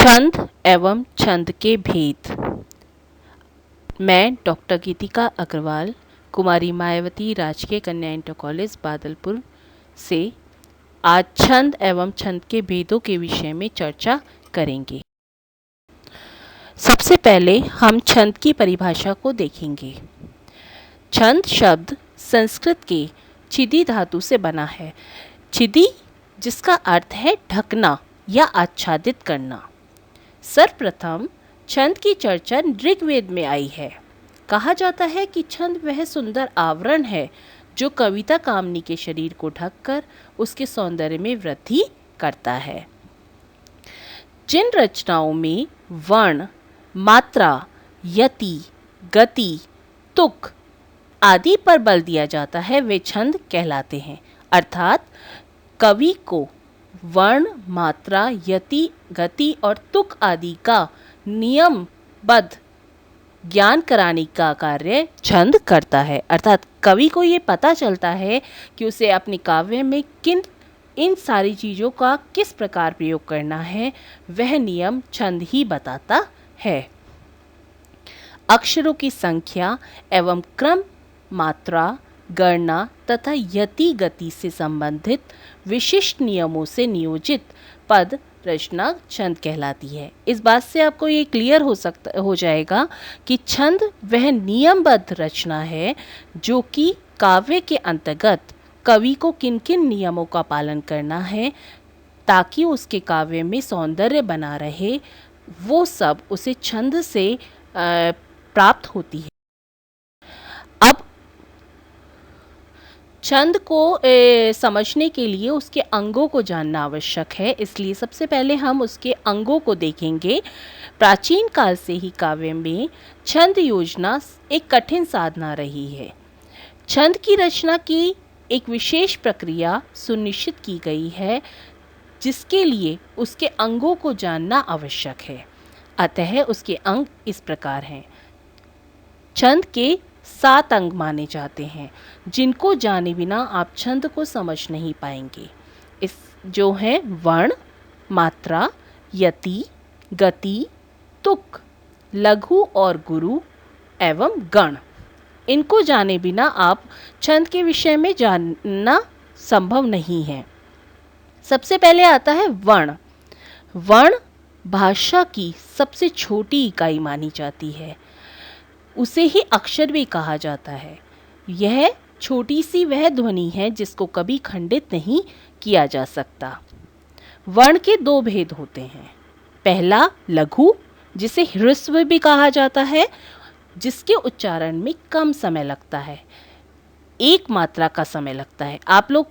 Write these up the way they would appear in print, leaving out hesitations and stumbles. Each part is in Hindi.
छंद एवं छंद के भेद। मैं डॉक्टर गीतिका अग्रवाल, कुमारी मायावती राजकीय कन्या इंटर कॉलेज बादलपुर से आज छंद एवं छंद के भेदों के विषय में चर्चा करेंगे। सबसे पहले हम छंद की परिभाषा को देखेंगे। छंद शब्द संस्कृत के छिदि धातु से बना है। छिदि जिसका अर्थ है ढकना या आच्छादित करना। सर्वप्रथम छंद की चर्चा ऋग्वेद में आई है। कहा जाता है कि छंद वह सुंदर आवरण है जो कविता कामनी के शरीर को ढककर उसके सौंदर्य में वृद्धि करता है। जिन रचनाओं में वर्ण, मात्रा, यति, गति, तुक आदि पर बल दिया जाता है वे छंद कहलाते हैं। अर्थात कवि को वर्ण, मात्रा, यति, गति और तुक आदि का नियमबद्ध ज्ञान कराने का कार्य छंद करता है। अर्थात कवि को ये पता चलता है कि उसे अपने काव्य में इन सारी चीज़ों का किस प्रकार प्रयोग करना है, वह नियम छंद ही बताता है। अक्षरों की संख्या एवं क्रम, मात्रा, गणना तथा यति गति से संबंधित विशिष्ट नियमों से नियोजित पद रचना छंद कहलाती है। इस बात से आपको ये क्लियर हो जाएगा कि छंद वह नियमबद्ध रचना है जो कि काव्य के अंतर्गत कवि को किन किन नियमों का पालन करना है ताकि उसके काव्य में सौंदर्य बना रहे, वो सब उसे छंद से प्राप्त होती है। अब छंद को समझने के लिए उसके अंगों को जानना आवश्यक है, इसलिए सबसे पहले हम उसके अंगों को देखेंगे। प्राचीन काल से ही काव्य में छंद योजना एक कठिन साधना रही है। छंद की रचना की एक विशेष प्रक्रिया सुनिश्चित की गई है जिसके लिए उसके अंगों को जानना आवश्यक है। अतः उसके अंग इस प्रकार हैं। छंद के 7 अंग माने जाते हैं जिनको जाने बिना आप छंद को समझ नहीं पाएंगे। इस जो हैं वर्ण, मात्रा, यति, गति, तुक, लघु और गुरु एवं गण। इनको जाने बिना आप छंद के विषय में जानना संभव नहीं है। सबसे पहले आता है वर्ण। वर्ण भाषा की सबसे छोटी इकाई मानी जाती है। उसे ही अक्षर भी कहा जाता है। यह छोटी सी वह ध्वनि है जिसको कभी खंडित नहीं किया जा सकता। वर्ण के 2 भेद होते हैं। पहला लघु, जिसे ह्रस्व भी कहा जाता है, जिसके उच्चारण में कम समय लगता है, 1 मात्रा का समय लगता है। आप लोग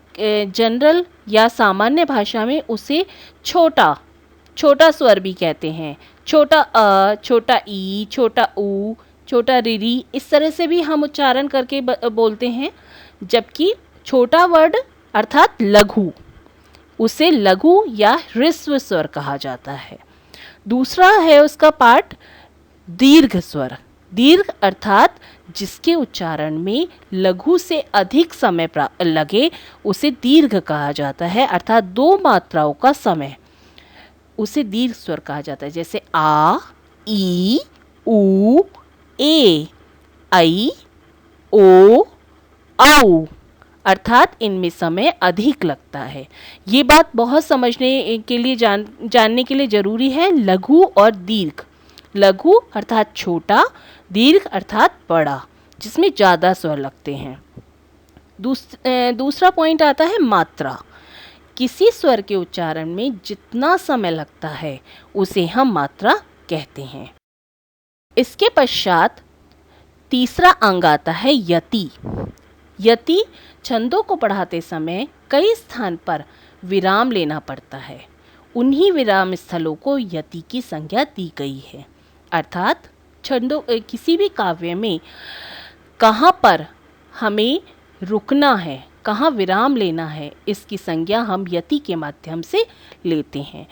जनरल या सामान्य भाषा में उसे छोटा स्वर भी कहते हैं। छोटा अ, छोटा ई, छोटा ऊ, छोटा रिरी, इस तरह से भी हम उच्चारण करके बोलते हैं। जबकि छोटा वर्ड अर्थात लघु, उसे लघु या ह्रस्व स्वर कहा जाता है। दूसरा है उसका पार्ट दीर्घ स्वर। दीर्घ अर्थात जिसके उच्चारण में लघु से अधिक समय लगे उसे दीर्घ कहा जाता है। अर्थात 2 मात्राओं का समय, उसे दीर्घ स्वर कहा जाता है। जैसे आ, ई, ऊ, ए, ऐ, ओ, औ, अर्थात इनमें समय अधिक लगता है। ये बात बहुत समझने के लिए जानने के लिए ज़रूरी है। लघु और दीर्घ। लघु अर्थात छोटा, दीर्घ अर्थात बड़ा, जिसमें ज़्यादा स्वर लगते हैं। दूसरा पॉइंट आता है मात्रा। किसी स्वर के उच्चारण में जितना समय लगता है उसे हम मात्रा कहते हैं। इसके पश्चात तीसरा अंग आता है यति। यति छंदों को पढ़ाते समय कई स्थान पर विराम लेना पड़ता है। उन्हीं विराम स्थलों को यति की संज्ञा दी गई है। अर्थात छंदों किसी भी काव्य में कहाँ पर हमें रुकना है, कहाँ विराम लेना है, इसकी संज्ञा हम यति के माध्यम से लेते हैं।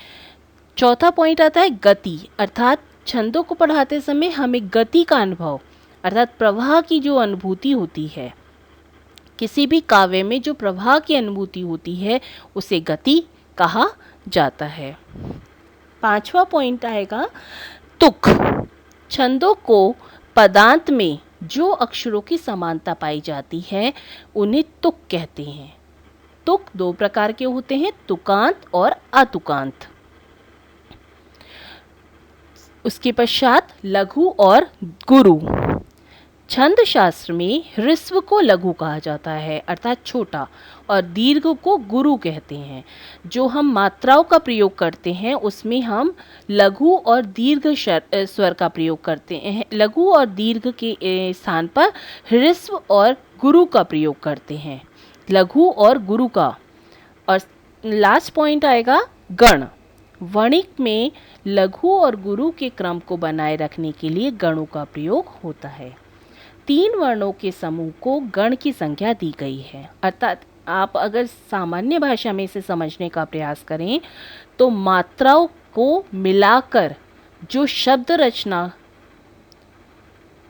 चौथा पॉइंट आता है गति। अर्थात छंदों को पढ़ाते समय हमें गति का अनुभव, अर्थात प्रवाह की जो अनुभूति होती है, किसी भी काव्य में जो प्रवाह की अनुभूति होती है उसे गति कहा जाता है। 5वां पॉइंट आएगा तुक। छंदों को पदांत में जो अक्षरों की समानता पाई जाती है उन्हें तुक कहते हैं। तुक 2 प्रकार के होते हैं, तुकांत और अतुकांत। उसके पश्चात लघु और गुरु। छंद शास्त्र में ह्रस्व को लघु कहा जाता है अर्थात छोटा, और दीर्घ को गुरु कहते हैं। जो हम मात्राओं का प्रयोग करते हैं उसमें हम लघु और दीर्घ स्वर का प्रयोग करते हैं। लघु और दीर्घ के स्थान पर ह्रस्व और गुरु का प्रयोग करते हैं, लघु और गुरु का। और लास्ट पॉइंट आएगा गण। वर्णिक में लघु और गुरु के क्रम को बनाए रखने के लिए गणों का प्रयोग होता है। 3 वर्णों के समूह को गण की संख्या दी गई है, अर्थात आप अगर सामान्य भाषा में इसे समझने का प्रयास करें तो मात्राओं को मिलाकर जो शब्द रचना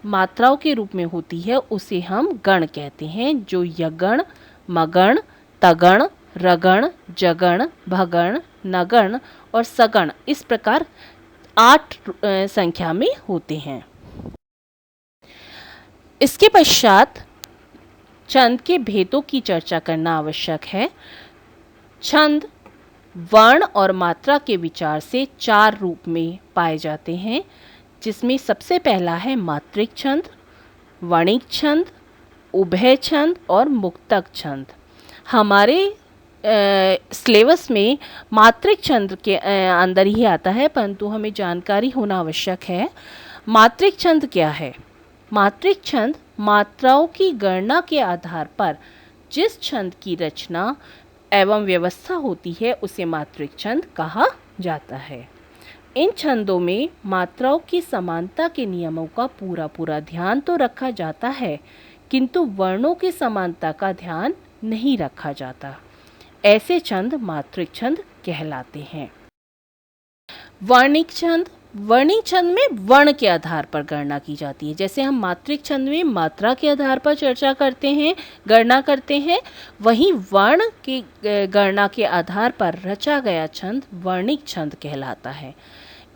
मात्राओं के रूप में होती है उसे हम गण कहते हैं, जो यगण, मगण, तगण, रगण, जगण, भगण, नगण और सगण इस प्रकार 8 संख्या में होते हैं। इसके पश्चात छंद के भेदों की चर्चा करना आवश्यक है। छंद वर्ण और मात्रा के विचार से 4 रूप में पाए जाते हैं, जिसमें सबसे पहला है मात्रिक छंद, वर्णिक छंद, उभय छंद और मुक्तक छंद। हमारे सिलेबस में मात्रिक छंद के अंदर ही आता है, परंतु हमें जानकारी होना आवश्यक है। मात्रिक छंद क्या है? मात्रिक छंद मात्राओं की गणना के आधार पर जिस छंद की रचना एवं व्यवस्था होती है उसे मात्रिक छंद कहा जाता है। इन छंदों में मात्राओं की समानता के नियमों का पूरा ध्यान तो रखा जाता है, किंतु वर्णों की समानता का ध्यान नहीं रखा जाता। ऐसे छंद मात्रिक छंद कहलाते हैं। वर्णिक छंद। वर्णिक छंद में वर्ण के आधार पर गणना की जाती है। जैसे हम मात्रिक छंद में मात्रा के आधार पर चर्चा करते हैं, गणना करते हैं, वहीं वर्ण की गणना के आधार पर रचा गया छंद वर्णिक छंद कहलाता है।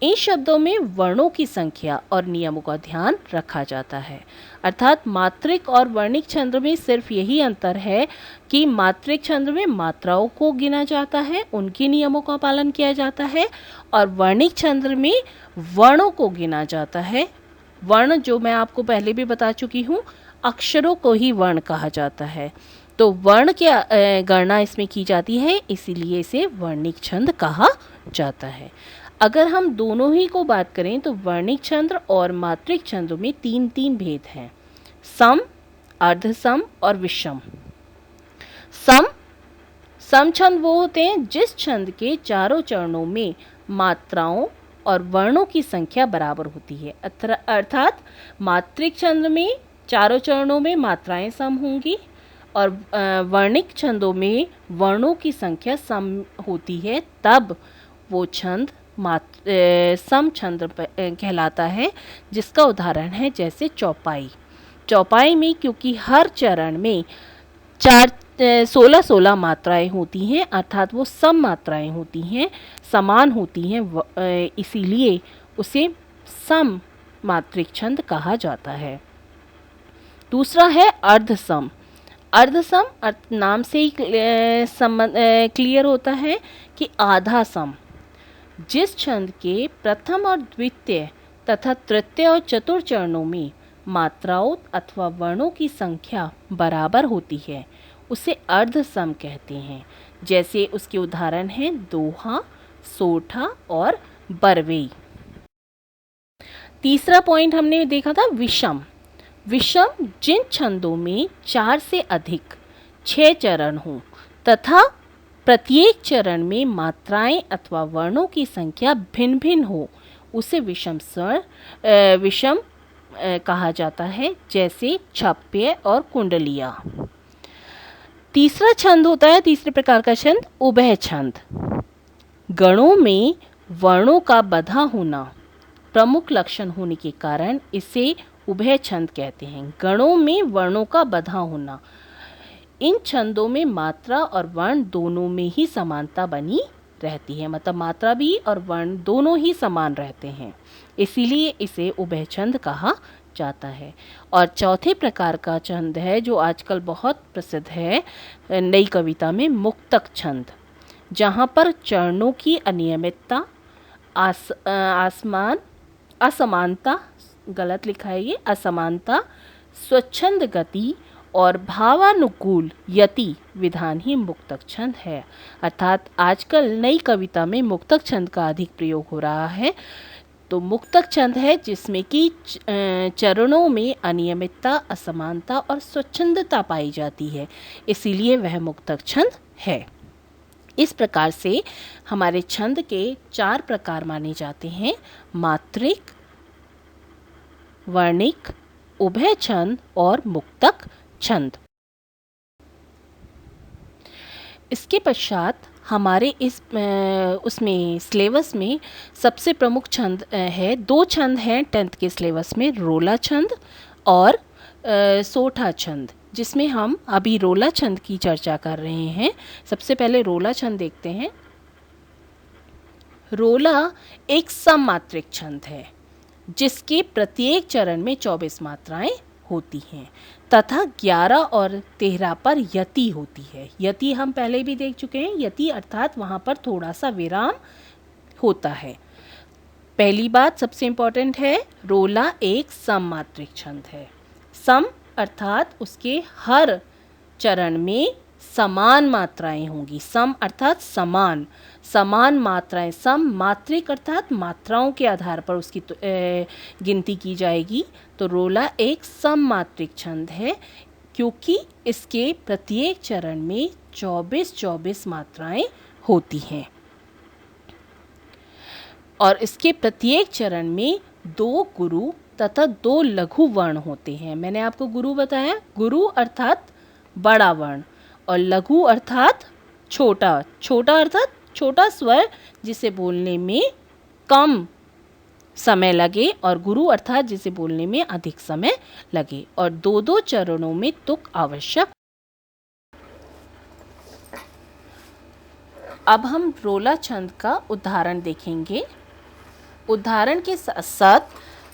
इन शब्दों में वर्णों की संख्या और नियमों का ध्यान रखा जाता है। अर्थात मात्रिक और वर्णिक छंद में सिर्फ यही अंतर है कि मात्रिक छंद में मात्राओं को गिना जाता है, उनके नियमों का पालन किया जाता है, और वर्णिक छंद में वर्णों को गिना जाता है। वर्ण जो मैं आपको पहले भी बता चुकी हूँ, अक्षरों को ही वर्ण कहा जाता है। तो वर्ण की गणना इसमें की जाती है, इसीलिए इसे वर्णिक छंद कहा जाता है। अगर हम दोनों ही को बात करें तो वर्णिक छंद और मात्रिक छंदों में 3 भेद हैं: सम, अर्धसम और विषम। सम छंद वो होते हैं जिस छंद के चारों चरणों में मात्राओं और वर्णों की संख्या बराबर होती है। अर्थात मात्रिक छंद में चारों चरणों में मात्राएं सम होंगी और वर्णिक छंदों में वर्णों की संख्या सम होती है, तब वो छंद सम छंद कहलाता है। जिसका उदाहरण है जैसे चौपाई। चौपाई में क्योंकि हर चरण में 16 मात्राएं होती हैं, अर्थात वो सम मात्राएं होती हैं, समान होती हैं, इसीलिए उसे सम मात्रिक छंद कहा जाता है। दूसरा है अर्धसम। अर्धसम नाम से ही क्लियर होता है कि आधा सम। जिस छंद के प्रथम और द्वितीय तथा तृतीय और चतुर्थ चरणों में मात्राओं अथवा वर्णों की संख्या बराबर होती है उसे अर्धसम कहते हैं। जैसे उसके उदाहरण हैं दोहा, सोठा और बरवेई। तीसरा पॉइंट हमने देखा था विषम। विषम जिन छंदों में 4 से अधिक 6 चरण हों तथा प्रत्येक चरण में मात्राएं अथवा वर्णों की संख्या भिन्न भिन्न हो उसे विषम कहा जाता है, जैसे छप्य और कुंडलिया। तीसरा छंद होता है, तीसरे प्रकार का छंद उभय छंद। गणों में वर्णों का बधा होना प्रमुख लक्षण होने के कारण इसे उभय छंद कहते हैं। गणों में वर्णों का बधा होना। इन छंदों में मात्रा और वर्ण दोनों में ही समानता बनी रहती है, मतलब मात्रा भी और वर्ण दोनों ही समान रहते हैं, इसीलिए इसे उभयछंद कहा जाता है। और चौथे प्रकार का छंद है जो आजकल बहुत प्रसिद्ध है नई कविता में, मुक्तक छंद, जहाँ पर चरणों की अनियमितता, असमानता, गलत लिखा है ये, असमानता, स्वच्छंद गति और भावानुकूल यति विधान ही मुक्तक छंद है। अर्थात आजकल नई कविता में मुक्तक छंद का अधिक प्रयोग हो रहा है। तो मुक्तक छंद है जिसमें कि चरणों में अनियमितता, असमानता और स्वच्छंदता पाई जाती है, इसीलिए वह मुक्तक छंद है। इस प्रकार से हमारे छंद के 4 प्रकार माने जाते हैं: मात्रिक, वर्णिक, उभय छंद और मुक्तक छंद। इसके पश्चात हमारे इस उसमें सिलेबस में सबसे प्रमुख छंद है, 2 छंद हैं 10th के सिलेबस में, रोला छंद और सोठा छंद, जिसमें हम अभी रोला छंद की चर्चा कर रहे हैं। सबसे पहले रोला छंद देखते हैं। रोला एक सममात्रिक छंद है जिसके प्रत्येक चरण में 24 मात्राएं होती हैं तथा 11 और 13 पर यति होती है। यति हम पहले भी देख चुके हैं। यति अर्थात वहाँ पर थोड़ा सा विराम होता है। पहली बात सबसे इम्पॉर्टेंट है, रोला एक सममात्रिक छंद है। सम अर्थात उसके हर चरण में समान मात्राएं होंगी। सम अर्थात समान, समान मात्राएं। सम मात्रिक अर्थात मात्राओं के आधार पर उसकी गिनती की जाएगी। तो रोला एक सममात्रिक छंद है क्योंकि इसके प्रत्येक चरण में 24 मात्राएं होती हैं और इसके प्रत्येक चरण में 2 गुरु तथा 2 लघु वर्ण होते हैं। मैंने आपको गुरु बताया, गुरु अर्थात बड़ा वर्ण और लघु अर्थात छोटा। छोटा अर्थात छोटा स्वर जिसे बोलने में कम समय लगे और गुरु अर्थात जिसे बोलने में अधिक समय लगे और 2 चरणों में तुक आवश्यक। अब हम रोला छंद का उदाहरण देखेंगे। उदाहरण के साथ साथ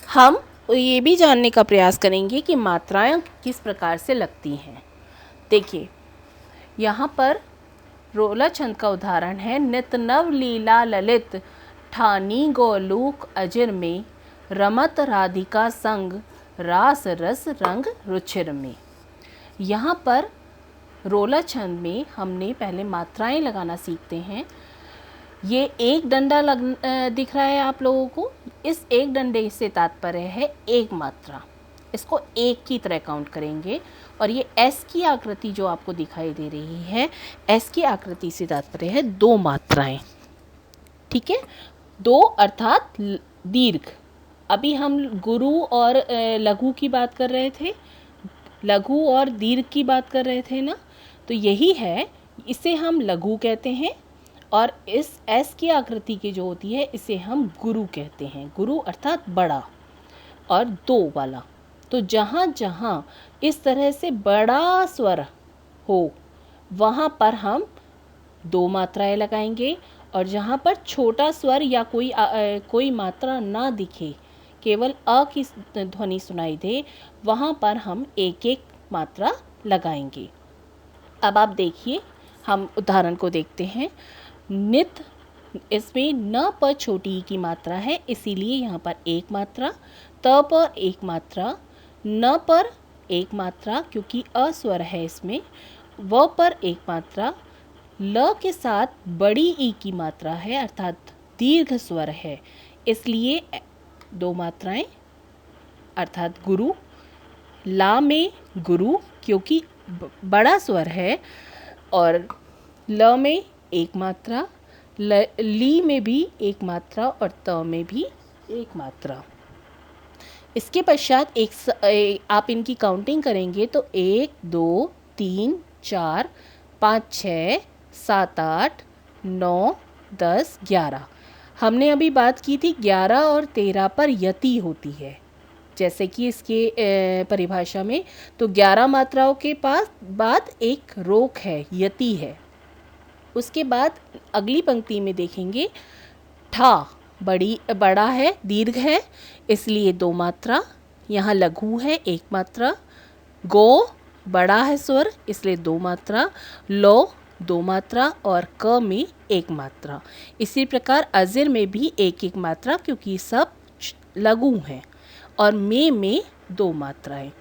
हम ये भी जानने का प्रयास करेंगे कि मात्राएं किस प्रकार से लगती हैं। देखिए, यहाँ पर रोला छंद का उदाहरण है, नित नव लीला ललित ठानी गोलूक अजिर में, रमत राधिका संग रास रस रंग रुचिर में। यहाँ पर रोला छंद में हमने पहले मात्राएं लगाना सीखते हैं। ये एक डंडा दिख रहा है आप लोगों को। इस एक डंडे से तात्पर्य है एक मात्रा, इसको एक की तरह काउंट करेंगे। और ये एस की आकृति जो आपको दिखाई दे रही है, एस की आकृति से तात्पर्य है 2 मात्राएं। ठीक है, 2 अर्थात दीर्घ। अभी हम गुरु और लघु की बात कर रहे थे, लघु और दीर्घ की बात कर रहे थे ना, तो यही है, इसे हम लघु कहते हैं और इस एस की आकृति की जो होती है इसे हम गुरु कहते हैं। गुरु अर्थात बड़ा और 2 वाला। तो जहाँ जहाँ इस तरह से बड़ा स्वर हो वहाँ पर हम 2 मात्राएं लगाएंगे और जहाँ पर छोटा स्वर या कोई मात्रा ना दिखे, केवल अ की ध्वनि सुनाई दे, वहाँ पर हम एक एक मात्रा लगाएंगे। अब आप देखिए, हम उदाहरण को देखते हैं। नित, इसमें न पर छोटी की मात्रा है इसीलिए यहाँ पर एक मात्रा, त पर एक मात्रा, न पर एक मात्रा क्योंकि अ स्वर है इसमें, व पर एक मात्रा, ल के साथ बड़ी ई की मात्रा है अर्थात दीर्घ स्वर है इसलिए 2 मात्राएं अर्थात गुरु। ला में गुरु क्योंकि बड़ा स्वर है और ल में एक मात्रा, ली में भी एक मात्रा और त में भी एक मात्रा। इसके पश्चात आप इनकी काउंटिंग करेंगे तो 1 2 3 4 5 6 7 8 9 10 11। हमने अभी बात की थी 11 और 13 पर यति होती है, जैसे कि इसके परिभाषा में। तो 11 मात्राओं के पास बाद एक रोक है, यति है। उसके बाद अगली पंक्ति में देखेंगे ठा बड़ा है, दीर्घ है, इसलिए 2 मात्रा। यहाँ लघु है, 1 मात्रा। गो बड़ा है स्वर, इसलिए 2 मात्रा। लो 2 मात्रा और क में 1 मात्रा। इसी प्रकार अज़िर में भी 1-1 मात्रा, क्योंकि सब लघु हैं। और में 2 मात्राएं।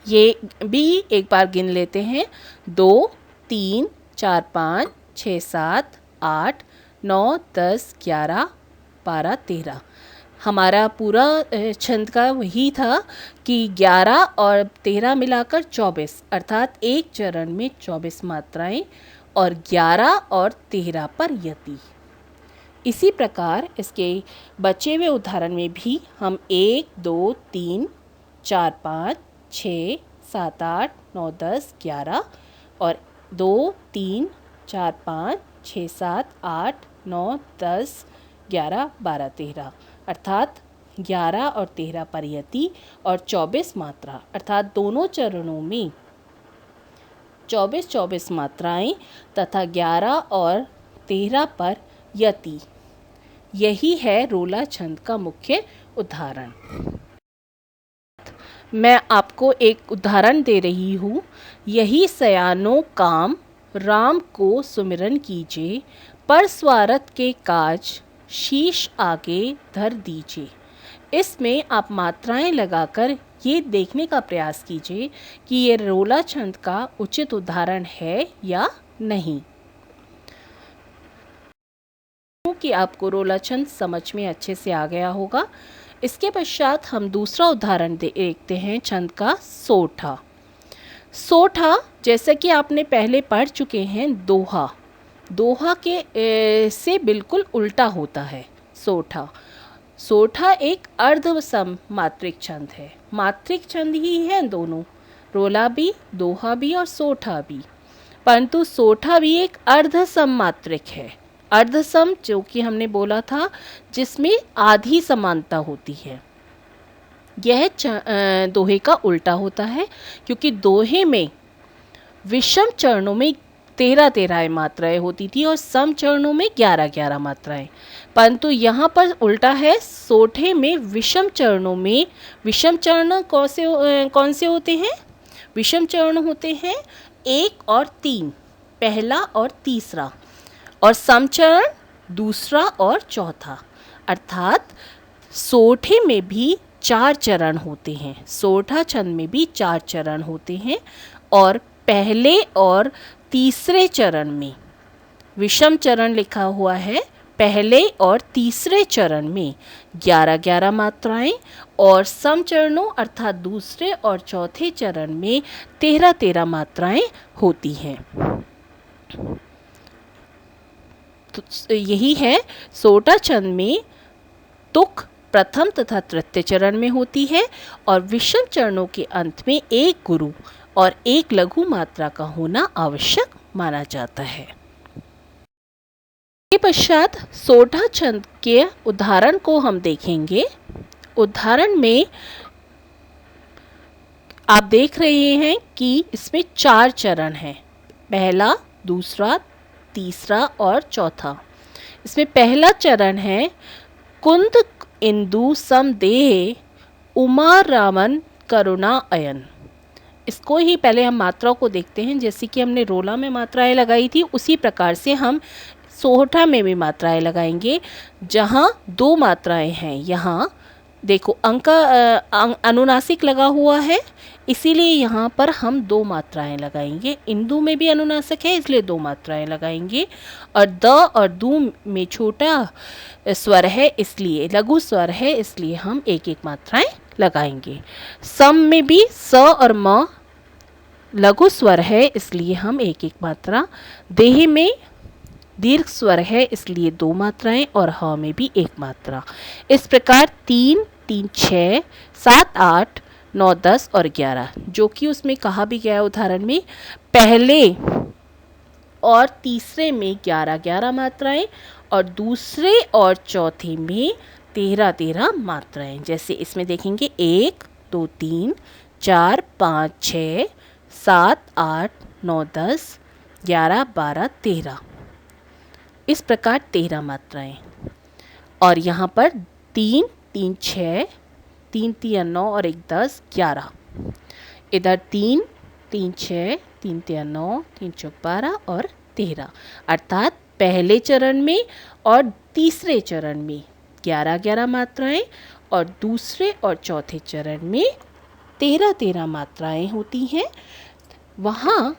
ये भी एक बार गिन लेते हैं। 2, 3, 4, 5, 6, 7, 8, 9, 10, 11, 12, 13। हमारा पूरा छंद का वही था कि 11 और 13 मिलाकर 24, अर्थात एक चरण में 24 मात्राएं और 11 और 13 पर यति। इसी प्रकार इसके बचे हुए उदाहरण में भी हम 1, 2, 3, 4, 5, 6, 7, 8, 9, 10, 11 और 2, 3, 4, 5, 6, 7, 8, 9, 10, 11, 12, 13 अर्थात 11 और 13 पर यति और 24 मात्रा, अर्थात दोनों चरणों में 24-24 मात्राएं तथा 11 और 13 पर यति। यही है रोला छंद का मुख्य उदाहरण। मैं आपको एक उदाहरण दे रही हूँ। यही सयानो काम राम को सुमिरन कीजिए, पर स्वार्थ के काज शीश आगे धर दीजिए। इसमें आप मात्राएं लगाकर ये देखने का प्रयास कीजिए कि ये रोला छंद का उचित उदाहरण है या नहीं। कि आपको रोला छंद समझ में अच्छे से आ गया होगा। इसके पश्चात हम दूसरा उदाहरण देखते हैं छंद का सोठा। सोठा जैसे कि आपने पहले पढ़ चुके हैं, दोहा। दोहा के से बिल्कुल उल्टा होता है सोठा। सोठा एक अर्धसम मात्रिक छंद है। मात्रिक छंद ही है दोनों, रोला भी, दोहा भी और सोठा भी, परंतु सोठा भी एक अर्धसम मात्रिक है। अर्धसम जो कि हमने बोला था जिसमें आधी समानता होती है, यह दोहे का उल्टा होता है, क्योंकि दोहे में विषम चरणों में 13-13 मात्राएं होती थी और सम चरणों में 11-11 मात्राएं, परंतु यहाँ पर उल्टा है। सोठे में विषम चरणों में, विषम चरण कौन से होते हैं? विषम चरण होते हैं 1 और 3, पहला और तीसरा, और समचरण दूसरा और चौथा। अर्थात सोठे में भी 4 चरण होते हैं, सोठा छंद में भी 4 चरण होते हैं, और पहले और तीसरे चरण में विषम चरण लिखा हुआ है। पहले और तीसरे चरण में 11-11 मात्राएं और समचरणों अर्थात दूसरे और चौथे चरण में 13-13 मात्राएं होती हैं। तो यही है, सोठा छंद में तुक प्रथम तथा तृतीय चरण में होती है और विषम चरणों के अंत में एक गुरु और एक लघु मात्रा का होना आवश्यक माना जाता है। इसके पश्चात सोठा छंद के उदाहरण को हम देखेंगे। उदाहरण में आप देख रहे हैं कि इसमें 4 चरण हैं, पहला, दूसरा, तीसरा और चौथा। इसमें पहला चरण है कुंद इंदु समदेह उमा रामन करुणा अयन। इसको ही पहले हम मात्राओं को देखते हैं। जैसे कि हमने रोला में मात्राएं लगाई थी, उसी प्रकार से हम सोठा में भी मात्राएं लगाएंगे। जहाँ 2 मात्राएं हैं, यहाँ देखो अंक अनुनासिक लगा हुआ है, इसीलिए यहाँ पर हम 2 मात्राएं लगाएंगे। इंदु में भी अनुनासिक है, इसलिए 2 मात्राएं लगाएंगे। और द और दू में छोटा स्वर है, इसलिए लघु स्वर है, इसलिए हम 1-1 मात्राएं लगाएंगे। सम में भी स और म लघु स्वर है, इसलिए हम 1-1 मात्रा। देह में दीर्घ स्वर है, इसलिए 2 मात्राएं और ह में भी 1 मात्रा। इस प्रकार 3, 3, 6, 7, 8, 9, 10 और 11, जो कि उसमें कहा भी गया उदाहरण में, पहले और तीसरे में 11-11 मात्राएं और दूसरे और चौथे में 13-13 मात्राएं। जैसे इसमें देखेंगे 1, 2, 3, 4, 5, 6, 7, 8, 9, 10, 11, 12, 13, इस प्रकार 13 मात्राएं। और यहाँ पर 3, 3, 6, 3, 3, 9 और 1, 10, 11। इधर 3, 3, 6, 3, 3, 9, 3, 4, 12 और 13, अर्थात पहले चरण में और तीसरे चरण में 11-11 मात्राएं और दूसरे और चौथे चरण में 13-13 मात्राएं होती हैं। वहाँ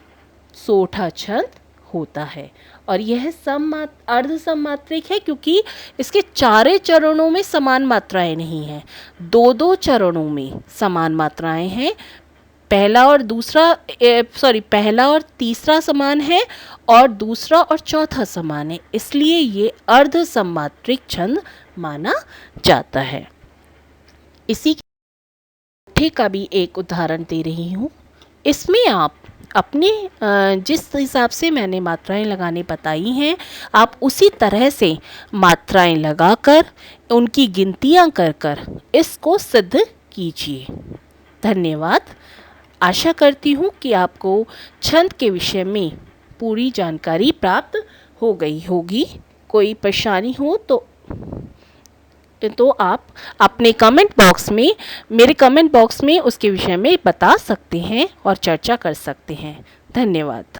सोठा छंद होता है और यह अर्ध सममात्रिक है क्योंकि इसके चारे चरणों में समान मात्राएं नहीं हैं, 2-2 चरणों में समान मात्राएं हैं। पहला और तीसरा समान है और दूसरा और चौथा समान है, इसलिए ये अर्ध सममात्रिक छंद माना जाता है। इसी के का भी एक उदाहरण दे रही हूँ। इसमें आप अपने जिस हिसाब से मैंने मात्राएं लगाने बताई हैं, आप उसी तरह से मात्राएं लगाकर उनकी गिनतियां कर इसको सिद्ध कीजिए। धन्यवाद। आशा करती हूँ कि आपको छंद के विषय में पूरी जानकारी प्राप्त हो गई होगी। कोई परेशानी हो तो आप अपने मेरे कमेंट बॉक्स में उसके विषय में बता सकते हैं और चर्चा कर सकते हैं। धन्यवाद।